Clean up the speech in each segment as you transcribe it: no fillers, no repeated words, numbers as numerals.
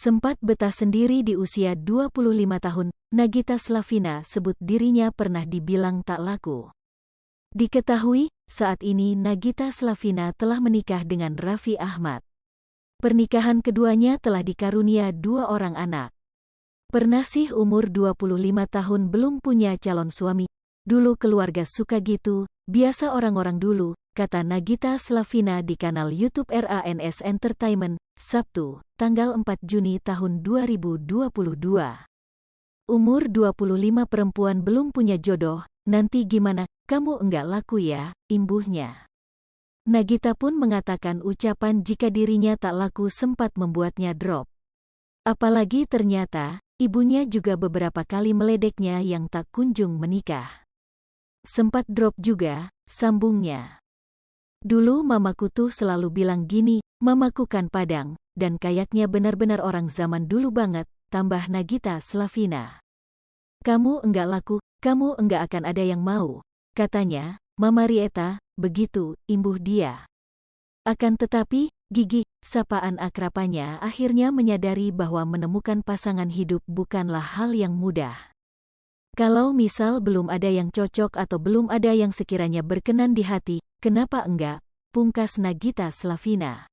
Sempat betah sendiri di usia 25 tahun, Nagita Slavina sebut dirinya pernah dibilang tak laku. Diketahui, saat ini Nagita Slavina telah menikah dengan Raffi Ahmad. Pernikahan keduanya telah dikarunia 2 orang anak. Pernah sih umur 25 tahun belum punya calon suami? Dulu keluarga suka gitu, biasa orang-orang dulu, kata Nagita Slavina di kanal YouTube RANS Entertainment, Sabtu, tanggal 4 Juni tahun 2022. Umur 25 perempuan belum punya jodoh, nanti gimana, kamu enggak laku ya, imbuhnya. Nagita pun mengatakan ucapan jika dirinya tak laku sempat membuatnya drop. Apalagi ternyata, ibunya juga beberapa kali meledeknya yang tak kunjung menikah. Sempat drop juga, sambungnya. Dulu mamaku tuh selalu bilang gini, mamaku kan Padang, dan kayaknya benar-benar orang zaman dulu banget, tambah Nagita Slavina. Kamu enggak laku, kamu enggak akan ada yang mau, katanya, Mama Rieta, begitu, imbuh dia. Akan tetapi, Gigi, sapaan akrabnya akhirnya menyadari bahwa menemukan pasangan hidup bukanlah hal yang mudah. Kalau misal belum ada yang cocok atau belum ada yang sekiranya berkenan di hati, kenapa enggak? Pungkas Nagita Slavina.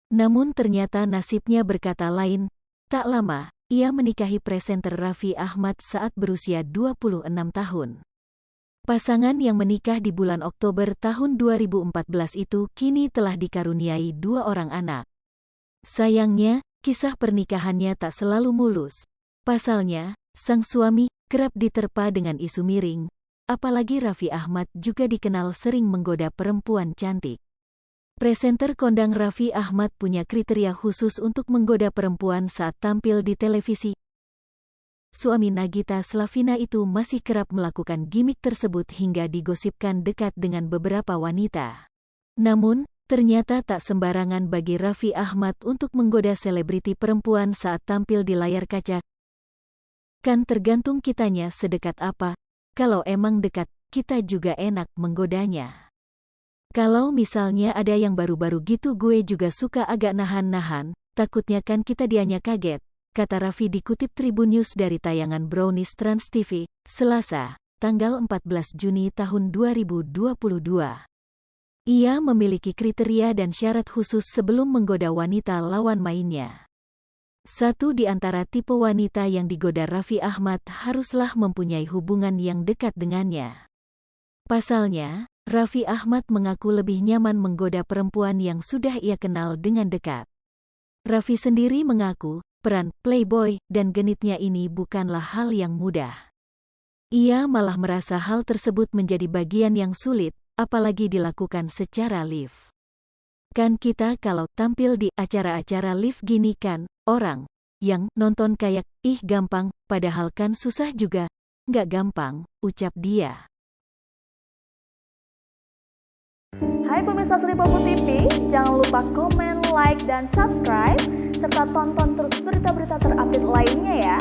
Namun ternyata nasibnya berkata lain. Tak lama, ia menikahi presenter Raffi Ahmad saat berusia 26 tahun. Pasangan yang menikah di bulan Oktober tahun 2014 itu kini telah dikaruniai 2 orang anak. Sayangnya, kisah pernikahannya tak selalu mulus. Pasalnya, sang suami kerap diterpa dengan isu miring, apalagi Raffi Ahmad juga dikenal sering menggoda perempuan cantik. Presenter kondang Raffi Ahmad punya kriteria khusus untuk menggoda perempuan saat tampil di televisi. Suami Nagita Slavina itu masih kerap melakukan gimik tersebut hingga digosipkan dekat dengan beberapa wanita. Namun, ternyata tak sembarangan bagi Raffi Ahmad untuk menggoda selebriti perempuan saat tampil di layar kaca. Kan tergantung kitanya sedekat apa, kalau emang dekat, kita juga enak menggodanya. Kalau misalnya ada yang baru-baru gitu gue juga suka agak nahan-nahan, takutnya kan kita dianya kaget, kata Raffi dikutip Tribun News dari tayangan Brownies Trans TV, Selasa, tanggal 14 Juni tahun 2022. Ia memiliki kriteria dan syarat khusus sebelum menggoda wanita lawan mainnya. Satu di antara tipe wanita yang digoda Raffi Ahmad haruslah mempunyai hubungan yang dekat dengannya. Pasalnya, Raffi Ahmad mengaku lebih nyaman menggoda perempuan yang sudah ia kenal dengan dekat. Raffi sendiri mengaku, peran playboy dan genitnya ini bukanlah hal yang mudah. Ia malah merasa hal tersebut menjadi bagian yang sulit, apalagi dilakukan secara live. Kan kita kalau tampil di acara-acara live gini kan, orang yang nonton kayak, ih gampang, padahal kan susah juga. Nggak gampang, ucap dia. Hai pemirsa Sri Popo TV, jangan lupa komen, like, dan subscribe, serta tonton terus berita-berita terupdate lainnya ya.